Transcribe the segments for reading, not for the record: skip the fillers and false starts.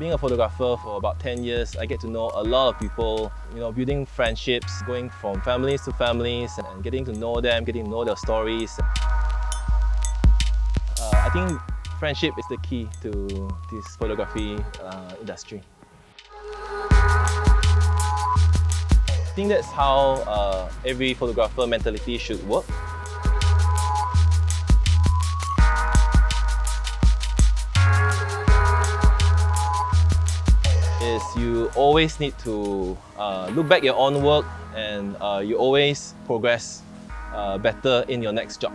Being a photographer for about 10 years, I get to know a lot of people, building friendships, going from families to families and getting to know them, getting to know their stories. I think friendship is the key to this photography industry. I think that's how every photographer mentality should work. Is you always need to look back your own work and you always progress better in your next job.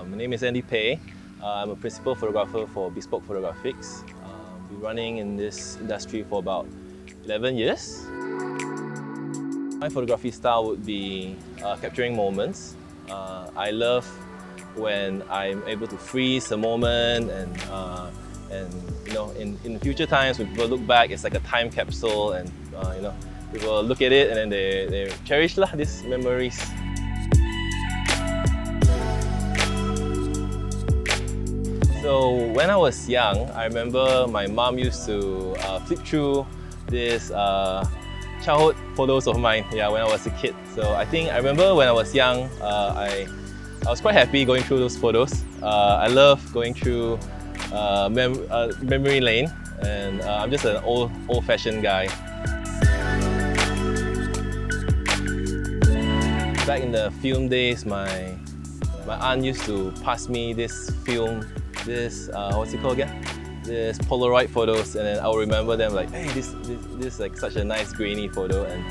My name is Andy Phe. I'm a principal photographer for Bespoke Photographics. I've been running in this industry for about 11 years. My photography style would be capturing moments. I love when I'm able to freeze a moment and in future times when people look back, it's like a time capsule and people look at it and then they cherish these memories. So when I was young, I remember my mom used to flip through these childhood photos of mine when I was a kid. So I remember when I was young, I was quite happy going through those photos. I love going through memory lane, and I'm just an old-fashioned guy. Back in the film days, my aunt used to pass me this film, what's it called again? This Polaroid photos, and then I'll remember them like, hey, this is like such a nice grainy photo. And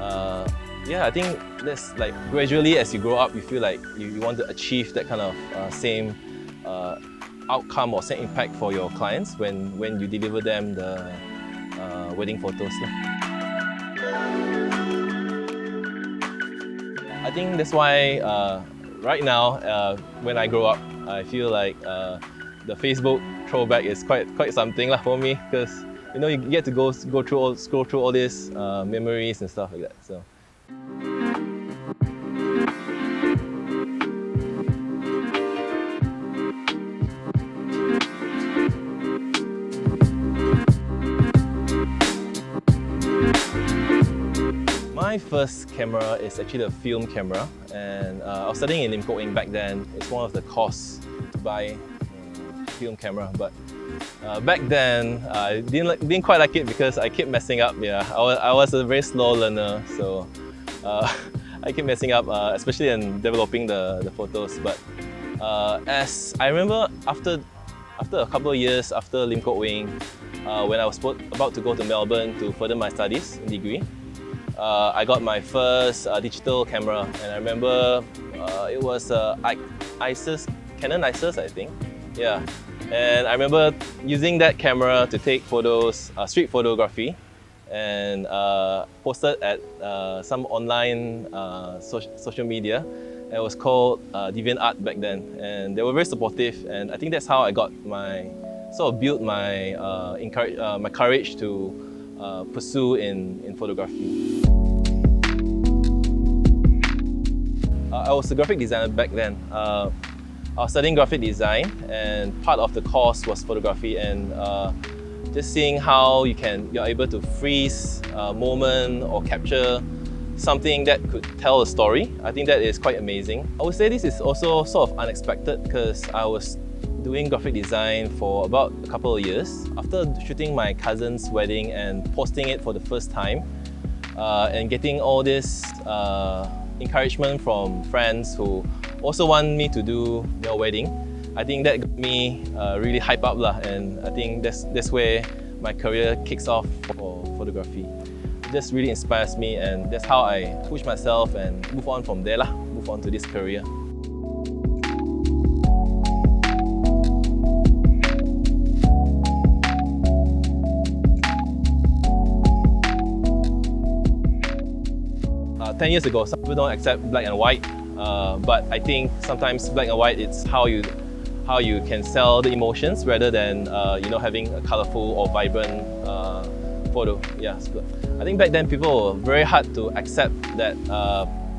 I think that's like gradually as you grow up, you feel like you want to achieve that kind of same outcome or same impact for your clients when you deliver them the wedding photos. I think that's why right now, when I grow up, I feel like the Facebook throwback is quite something for me, because you get to scroll through all these memories and stuff like that. So. My first camera is actually a film camera, and I was studying in Kuching back then. It's one of the costs to buy a film camera, but back then I didn't quite like it because I kept messing up. I was a very slow learner, so I kept messing up, especially in developing the photos. But as I remember, after a couple of years after Lim Kok Wing, when I was about to go to Melbourne to further my studies in degree, I got my first digital camera, and I remember it was Canon Isis, I think. Yeah, and I remember using that camera to take photos, street photography, and posted at some online social media. It was called DeviantArt back then, and they were very supportive. And I think that's how I got built my my courage to pursue in photography. I was a graphic designer back then. I was studying graphic design, and part of the course was photography, and just seeing how you're able to freeze a moment or capture something that could tell a story. I think that is quite amazing. I would say this is also sort of unexpected, because I was doing graphic design for about a couple of years. After shooting my cousin's wedding and posting it for the first time, and getting all this encouragement from friends who also want me to do their wedding, I think that got me really hyped up, and I think that's where my career kicks off for photography. It just really inspires me, and that's how I push myself and move on from there, move on to this career. Ten years ago, some people don't accept black and white. But I think sometimes black and white, it's how you can sell the emotions rather than having a colorful or vibrant photo. Yeah, so I think back then people were very hard to accept that.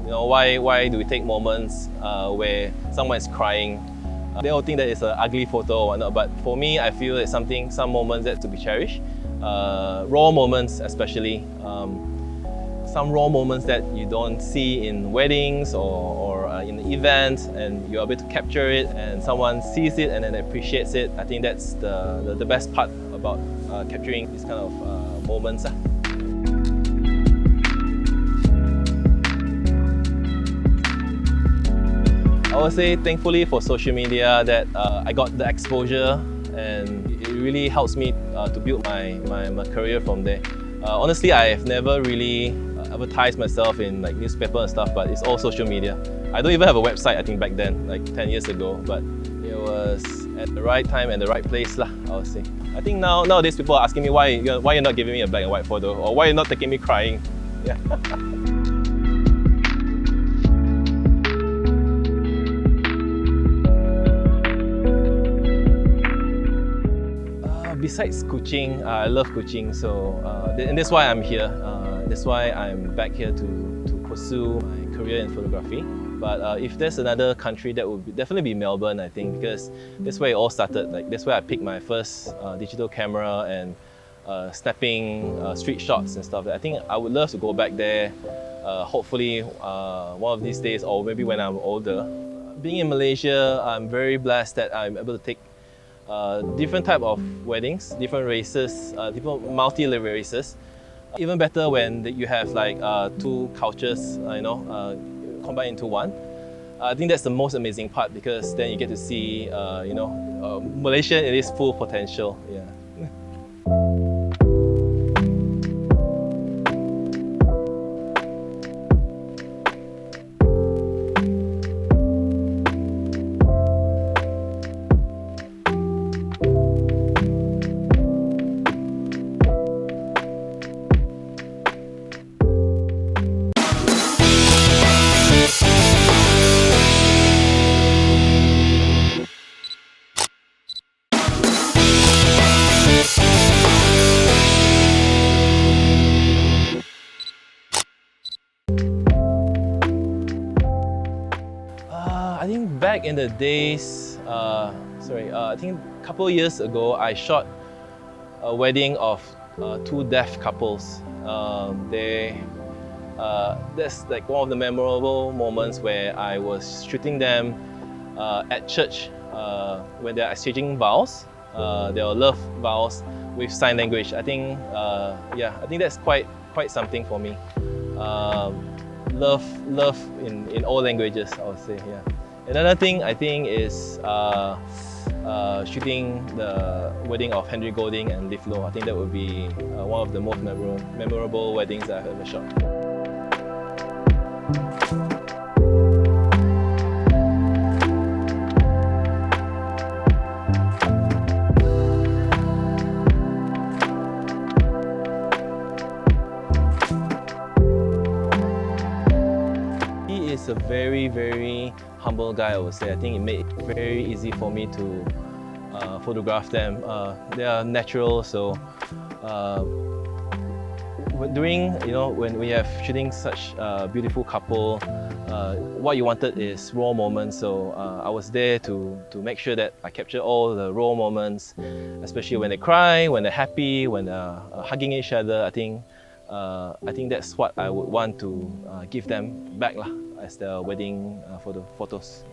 Why do we take moments where someone is crying? They all think that it's an ugly photo or whatnot, but for me, I feel it's some moments that to be cherished. Raw moments, especially. Some raw moments that you don't see in weddings or in events, and you're able to capture it, and someone sees it and then appreciates it. I think that's the best part about capturing these kind of moments. I would say thankfully for social media that I got the exposure, and it really helps me to build my career from there. Honestly, I have never really advertised myself in like newspaper and stuff, but it's all social media. I don't even have a website, I think, back then, like 10 years ago, but it was at the right time and the right place lah, I would say. I think nowadays people are asking me why you're not giving me a black and white photo, or why you're not taking me crying. Yeah. Besides Kuching, I love Kuching, so and that's why I'm here. That's why I'm back here to pursue my career in photography. But if there's another country, that would definitely be Melbourne, I think, because that's where it all started. Like that's where I picked my first digital camera and snapping street shots and stuff. I think I would love to go back there. Hopefully, one of these days, or maybe when I'm older. Being in Malaysia, I'm very blessed that I'm able to take different type of weddings, different races, different multi-level races. Even better when you have like two cultures, combined into one. I think that's the most amazing part, because then you get to see, Malaysia in its full potential. Yeah. I think back in the days, I think a couple of years ago, I shot a wedding of two deaf couples. That's like one of the memorable moments where I was shooting them at church when they're exchanging vows. They were love vows with sign language. I think, I think that's quite something for me. Love in all languages, I would say. Yeah. Another thing I think is shooting the wedding of Henry Golding and Liv Loh. I think that would be one of the most memorable weddings I've ever shot. He is a very, very humble guy, I would say. I think it made it very easy for me to photograph them. They are natural, so when we have shooting such a beautiful couple, what you wanted is raw moments. So I was there to make sure that I capture all the raw moments, especially when they cry, when they're happy, when they're hugging each other. I think that's what I would want to give them back lah, as their wedding photos.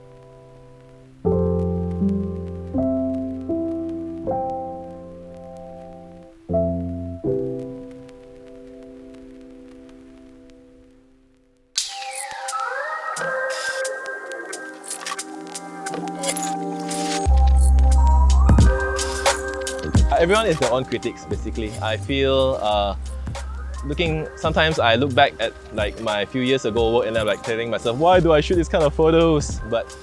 Everyone is their own critics, basically. I feel sometimes I look back at like my few years ago work and I'm like telling myself, why do I shoot these kind of photos? But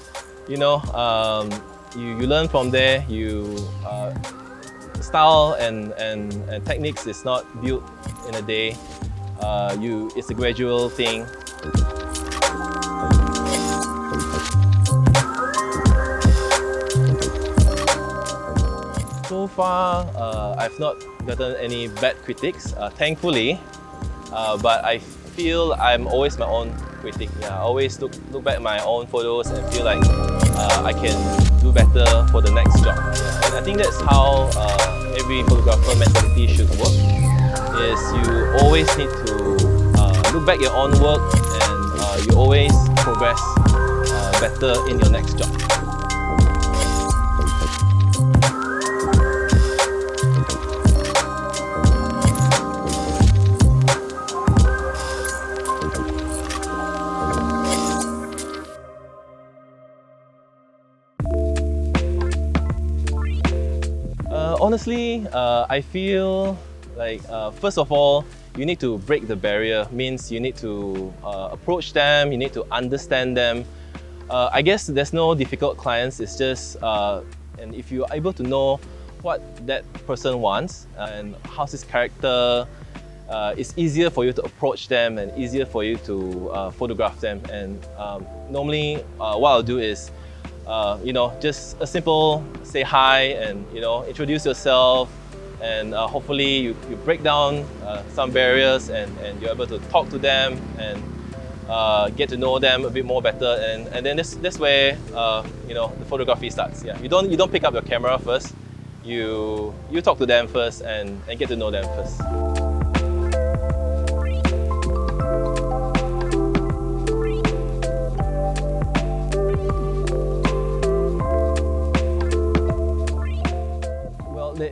you learn from there. Style and techniques is not built in a day. It's a gradual thing. far, I've not gotten any bad critics, thankfully. But I feel I'm always my own critic. Yeah, I always look back at my own photos and feel like I can do better for the next job. Yeah. And I think that's how every photographer mentality should work. Is you always need to look back at your own work and you always progress better in your next job. Honestly, I feel like first of all, you need to break the barrier. Means you need to approach them, you need to understand them. I guess there's no difficult clients. It's just and if you're able to know what that person wants and how's his character, it's easier for you to approach them and easier for you to photograph them. And normally, what I'll do is just a simple say hi and introduce yourself, and hopefully you break down some barriers and you're able to talk to them and get to know them a bit more better, and then that's where the photography starts. Yeah, you don't pick up your camera first. You talk to them first and get to know them first.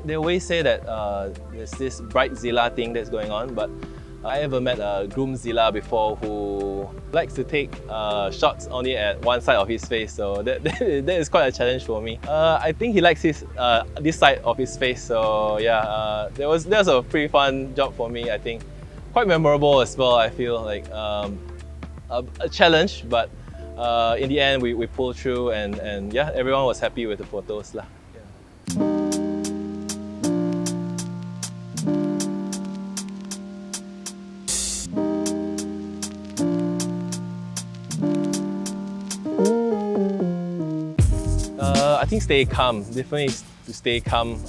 They always say that there's this bridezilla thing that's going on, but I ever met a groomzilla before who likes to take shots only at one side of his face, so that is quite a challenge for me. I think he likes his this side of his face, so yeah, that was a pretty fun job for me. I think quite memorable as well. I feel like a challenge, but in the end we pulled through, and yeah, everyone was happy with the photos lah. I think stay calm, definitely to stay calm,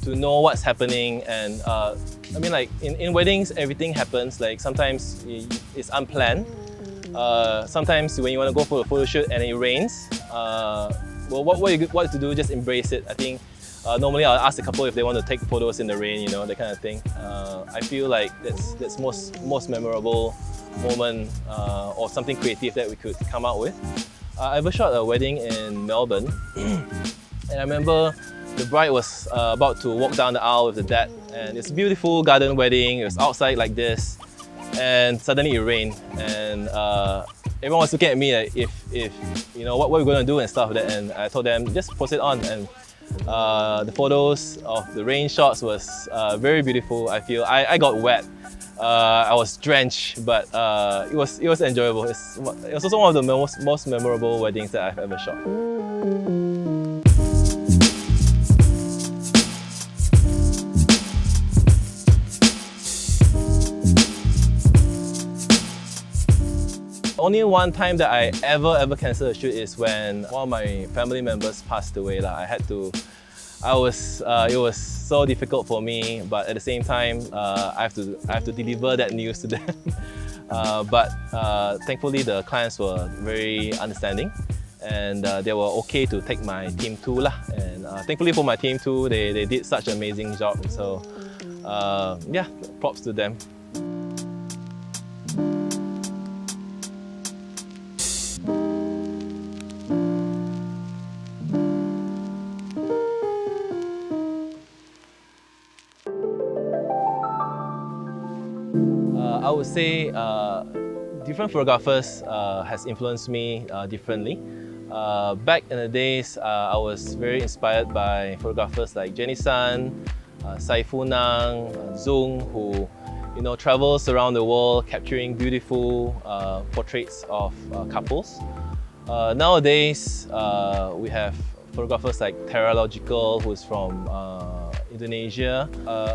to know what's happening. And I mean, like in weddings, everything happens. Like sometimes it's unplanned. Sometimes when you want to go for a photo shoot and it rains, well, what to do? Just embrace it. I think normally I'll ask the couple if they want to take photos in the rain, that kind of thing. I feel like that's most memorable moment or something creative that we could come out with. I ever shot a wedding in Melbourne, and I remember the bride was about to walk down the aisle with the dad, and it's a beautiful garden wedding. It was outside like this, and suddenly it rained, and everyone was looking at me like if what we're going to do and stuff like that. And I told them just proceed on, and the photos of the rain shots was very beautiful. I feel I got wet. I was drenched, but it was enjoyable. It was also one of the most memorable weddings that I've ever shot. Only one time that I ever canceled a shoot is when one of my family members passed away. It was so difficult for me, but at the same time, I have to deliver that news to them. But thankfully, the clients were very understanding, and they were okay to take my team too lah. And thankfully for my team too, they did such an amazing job. So yeah, props to them. I would say different photographers has influenced me differently. Back in the days, I was very inspired by photographers like Jenny Sun, Saifunang, Zung, who travels around the world capturing beautiful portraits of couples. Nowadays, we have photographers like Terralogical, who's from Indonesia,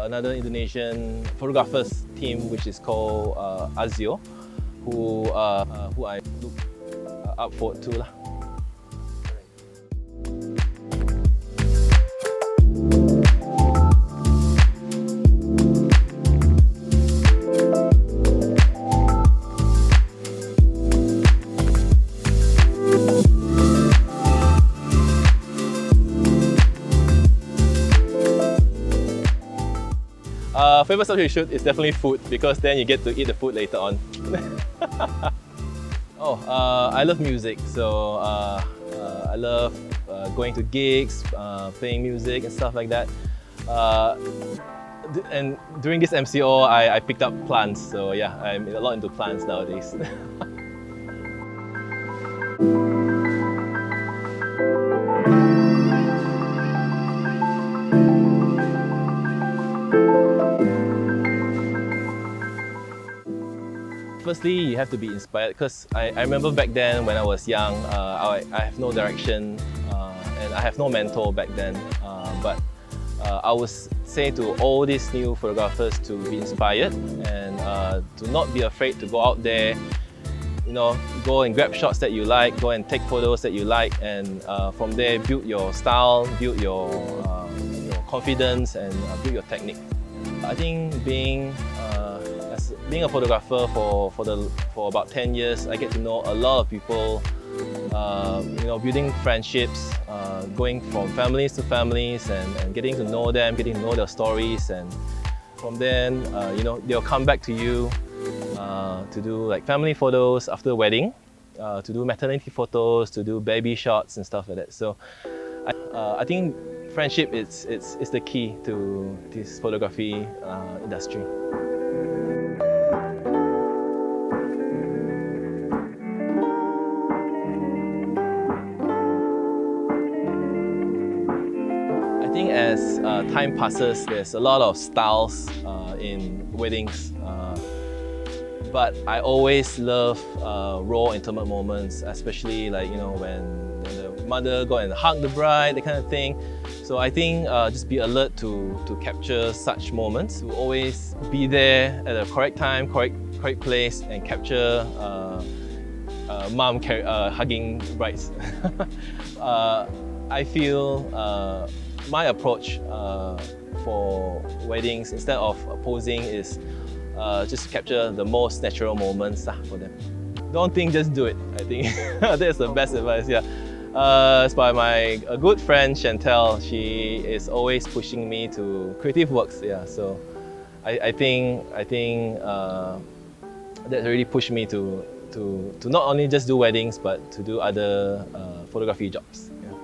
another Indonesian photographers team which is called Azio, who I look up forward to lah. favorite subject to shoot is definitely food, because then you get to eat the food later on. I love music, so I love going to gigs, playing music and stuff like that. And during this MCO, I picked up plants, so yeah, I'm a lot into plants nowadays. Firstly, you have to be inspired, because I remember back then when I was young, I have no direction and I have no mentor back then. But I would say to all these new photographers to be inspired and to not be afraid to go out there, go and grab shots that you like, go and take photos that you like, and from there build your style, build your confidence, and build your technique. I think being a photographer for about 10 years, I get to know a lot of people, building friendships, going from families to families, and getting to know them, getting to know their stories, and from then, they'll come back to you to do like family photos after the wedding, to do maternity photos, to do baby shots and stuff like that. So I think friendship is the key to this photography industry. I think as time passes, there's a lot of styles in weddings, but I always love raw, intimate moments, especially like when the mother go and hug the bride, that kind of thing. So I think just be alert to capture such moments, to always be there at the correct time, correct place, and capture mom hugging brides. I feel my approach for weddings, instead of posing, is just capture the most natural moments for them. Don't think, just do it. I think that's the best advice. Yeah. It's by my good friend Chantel. She is always pushing me to creative works. Yeah. So I think that really pushed me to not only just do weddings, but to do other photography jobs. Yeah.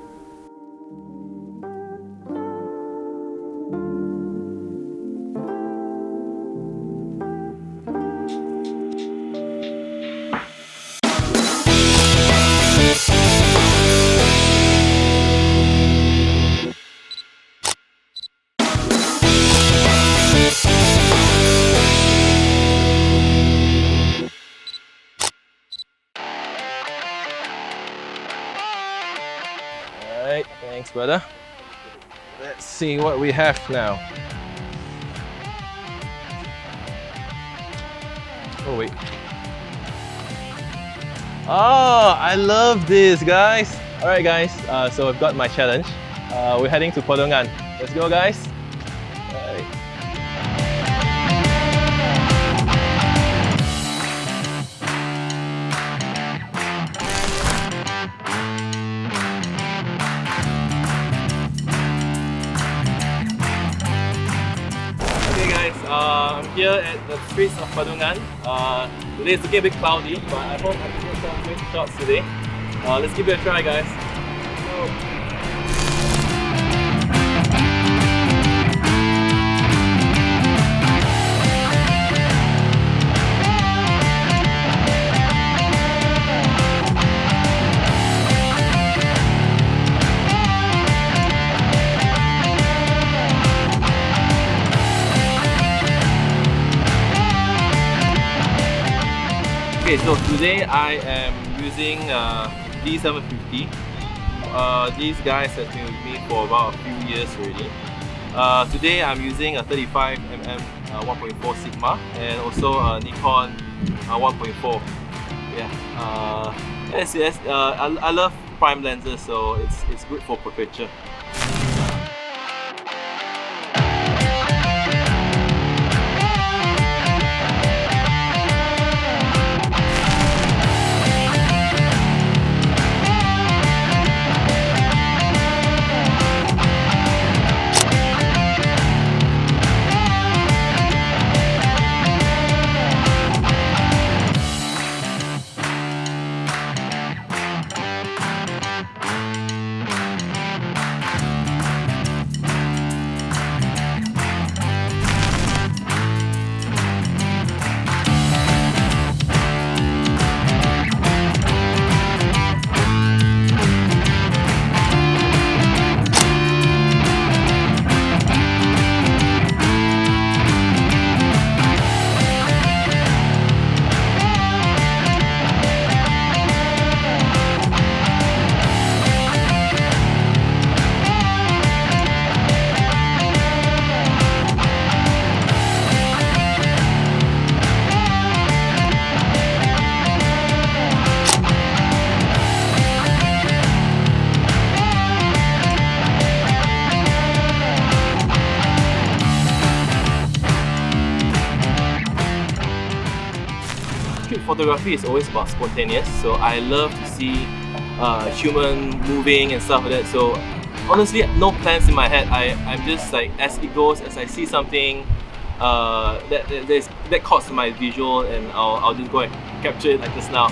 Alright, thanks brother. Let's see what we have now. Oh wait. Oh, I love this, guys. Alright guys, so I've got my challenge. We're heading to Podongan. Let's go guys. Alright. I'm here at the streets of Podongan. Today it's looking a bit cloudy, but I hope I can get some great shots today. Let's give it a try, guys. Go. Okay, so today I am using D750. These guys have been with me for about a few years already. Today I'm using a 35mm 1.4 Sigma and also a Nikon 1.4. Yeah, yes, I love prime lenses, so it's good for portraiture. street photography is always about spontaneous, so I love to see human moving and stuff like that. So honestly, no plans in my head. I'm just like, as it goes, as I see something that caught my visual, and I'll just go and capture it like this now.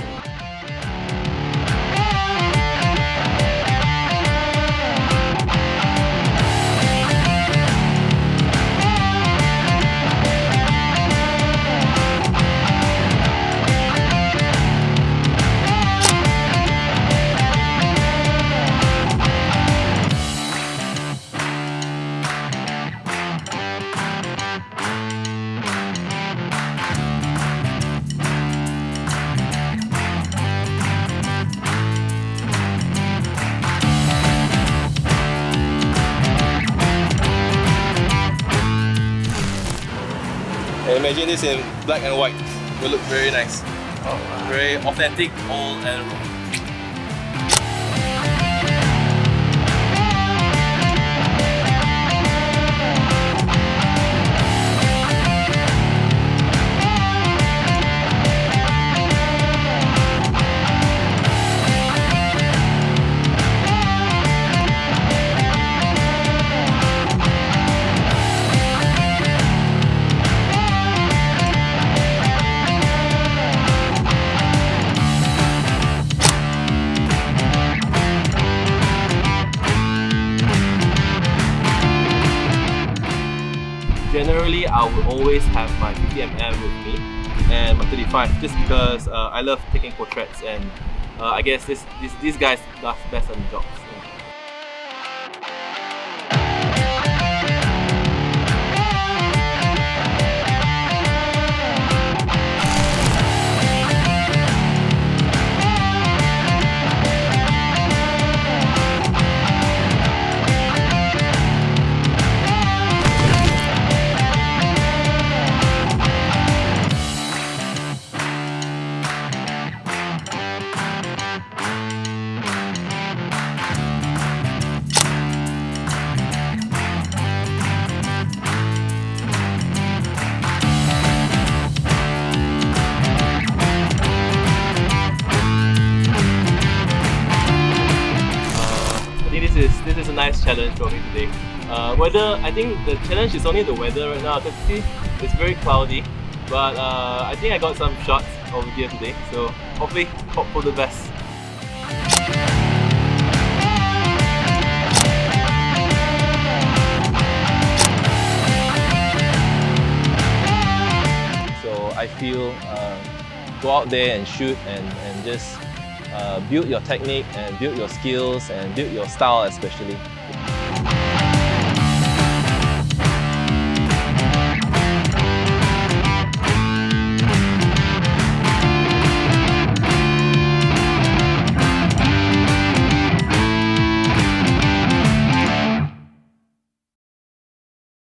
And imagine this in black and white. It will look very nice. Oh, very authentic, old and raw. Generally, I would always have my 50mm with me and my 35, just because I love taking portraits, and I guess these guys does best on the jobs. This is a nice challenge for me today. Weather, I think the challenge is only the weather right now, because see, it's very cloudy. But I think I got some shots over here today, so hopefully hope for the best. So I feel go out there and shoot and just build your technique and build your skills and build your style especially.